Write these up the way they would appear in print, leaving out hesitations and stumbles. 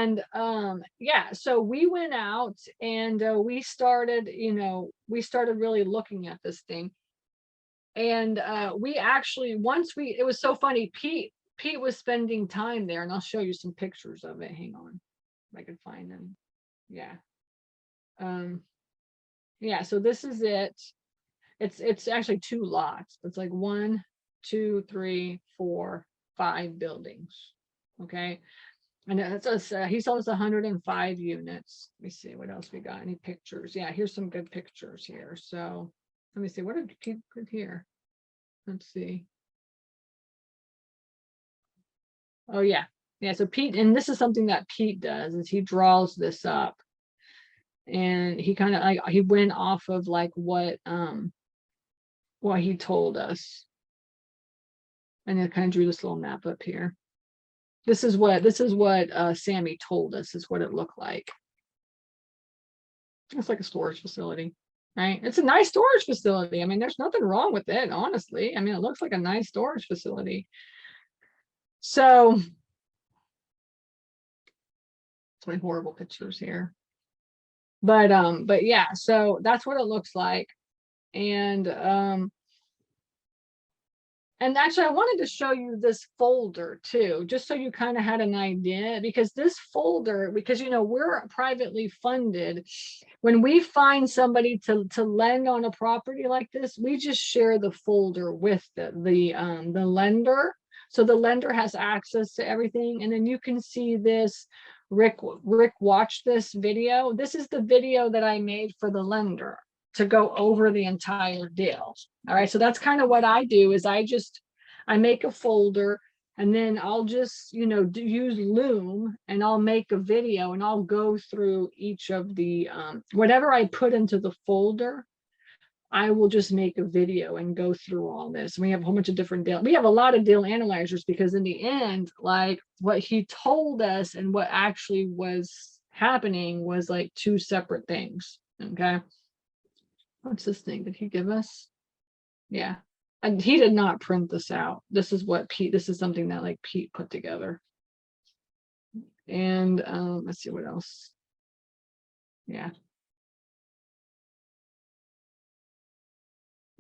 And yeah, so we went out and we started, we started really looking at this thing. And we actually, it was so funny, Pete was spending time there, and I'll show you some pictures of it. Hang on, if I can find them. Yeah. Yeah, so this is it. It's actually 2 lots. It's like 1, 2, 3, 4, 5 buildings. Okay. And it's us, he sold us 105 units. Let me see what else we got. Any pictures? Yeah, here's some good pictures here. So let me see, what did Pete put here? Let's see. Oh yeah. Yeah, so Pete, and this is something that Pete does, is he draws this up. And he kind of like, he went off of like what he told us. And I kind of drew this little map up here. This is what Sammy told us is what it looked like. It's like a storage facility, right? It's a nice storage facility. I mean, there's nothing wrong with it, honestly. I mean, it looks like a nice storage facility. So, my horrible pictures here. But yeah, so that's what it looks like. And actually, I wanted to show you this folder too, just so you kind of had an idea, because this folder, because we're privately funded. When we find somebody to lend on a property like this, we just share the folder with the lender. So the lender has access to everything. And then you can see this. Rick watched this video. This is the video that I made for the lender to go over the entire deal. All right, so that's kind of what I do, is I make a folder, and then I'll just use Loom, and I'll make a video, and I'll go through each of the whatever I put into the folder. I will just make a video and go through all this. We have a whole bunch of different deals. We have a lot of deal analyzers, because in the end, like what he told us and what actually was happening was like 2 separate things. Okay. What's this thing? Did he give us? Yeah. And he did not print this out. This is something that like Pete put together. And let's see what else. Yeah.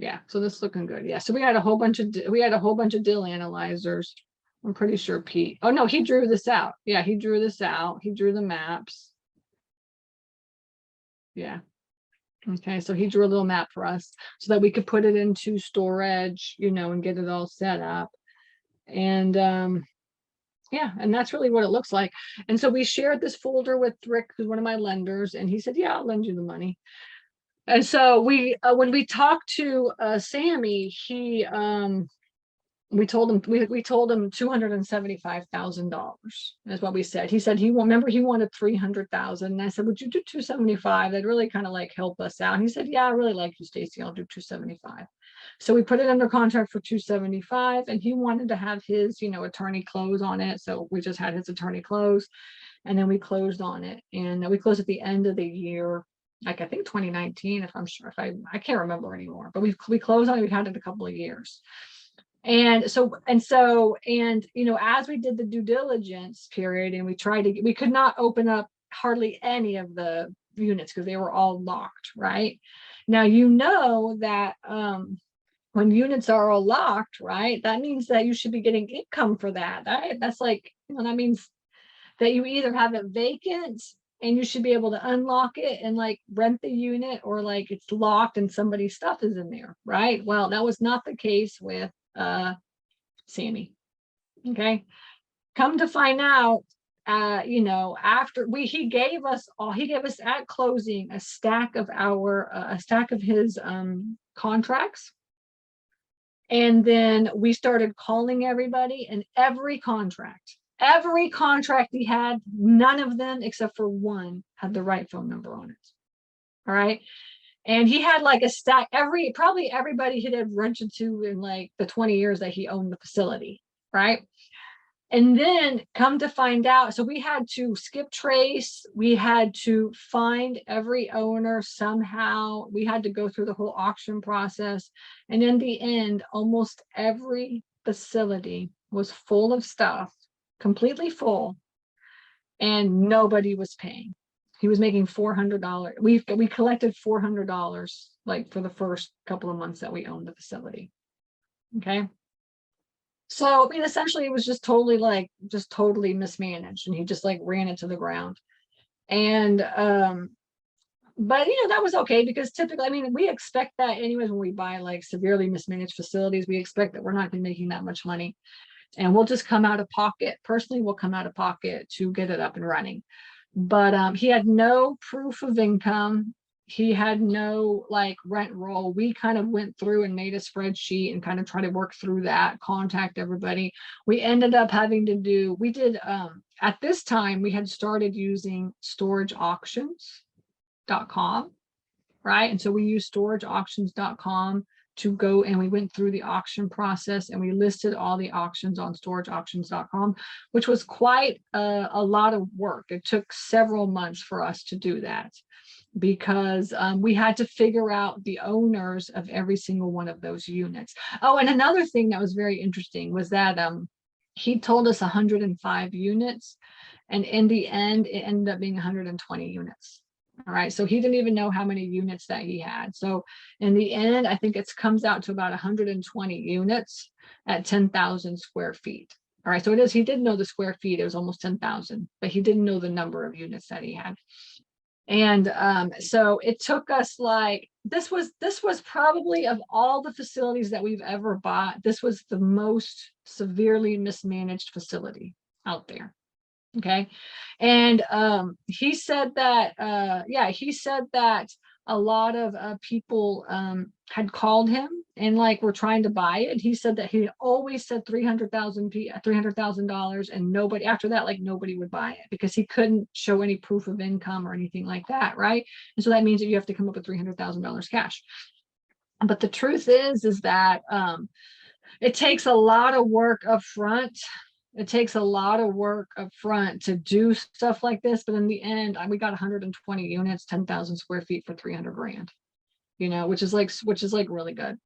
Yeah, so this is looking good. Yeah, so we had a whole bunch of deal analyzers. I'm pretty sure Pete. Oh no, he drew this out. Yeah, he drew this out. He drew the maps. Yeah. Okay, so he drew a little map for us so that we could put it into storage, and get it all set up. And yeah, and that's really what it looks like. And so we shared this folder with Rick, who's one of my lenders, and he said, yeah, I'll lend you the money. And so we, when we talked to Sammy, we told him $275,000 is what we said. He said he wanted 300,000. And I said, would you do 275? That'd really kind of like help us out. And he said, yeah, I really like you, Stacy. I'll do 275. So we put it under contract for 275, and he wanted to have his, attorney close on it. So we just had his attorney close, and then we closed on it. And we closed at the end of the year, like I think 2019, if I'm sure, if I can't remember anymore, but we closed on it. We've had it a couple of years. And as we did the due diligence period, and we could not open up hardly any of the units because they were all locked, right? Now, that when units are all locked, right, that means that you should be getting income for that, right? That's like, that means that you either have it vacant and you should be able to unlock it and like rent the unit, or like it's locked and somebody's stuff is in there, right? Well, that was not the case with Sammy. Okay. Come to find out, after he gave us at closing a stack of his contracts. And then we started calling everybody, and every contract he had, none of them except for one had the right phone number on it. All right. And he had like a stack, probably everybody he had rented to in like the 20 years that he owned the facility, right? And then come to find out, so we had to skip trace, we had to find every owner somehow, we had to go through the whole auction process. And in the end, almost every facility was full of stuff, completely full. and nobody was paying. He was making $400. We collected $400 like for the first couple of months that we owned the facility. Okay. So, I mean, essentially it was just totally mismanaged, and he just like ran it to the ground. And, but that was okay, because typically, I mean, we expect that anyways, when we buy like severely mismanaged facilities, we expect that we're not going to be making that much money, and we'll just come out of pocket. Personally, we'll come out of pocket to get it up and running. But he had no proof of income. He had no like rent roll. We kind of went through and made a spreadsheet and kind of try to work through that, contact everybody. We ended up having to do, we did, at this time, we had started using storageauctions.com, right? And so we used storageauctions.com to go, and we went through the auction process, and we listed all the auctions on storageauctions.com, which was quite a lot of work. It took several months for us to do that, because we had to figure out the owners of every single one of those units. Oh, and another thing that was very interesting was that he told us 105 units, and in the end, it ended up being 120 units. All right, so he didn't even know how many units that he had. So in the end, I think it comes out to about 120 units at 10,000 square feet. All right, so it is, he did know the square feet, it was almost 10,000, but he didn't know the number of units that he had. And so it took us like, this was probably, of all the facilities that we've ever bought, this was the most severely mismanaged facility out there. Okay. And he said that, he said that a lot of people had called him and like were trying to buy it. He said that he always said $300,000, and nobody after that, like nobody would buy it, because he couldn't show any proof of income or anything like that, right? And so that means that you have to come up with $300,000 cash. But the truth is that it takes a lot of work up front. It takes a lot of work up front to do stuff like this, but in the end, we got 120 units, 10,000 square feet for 300 grand, which is like really good.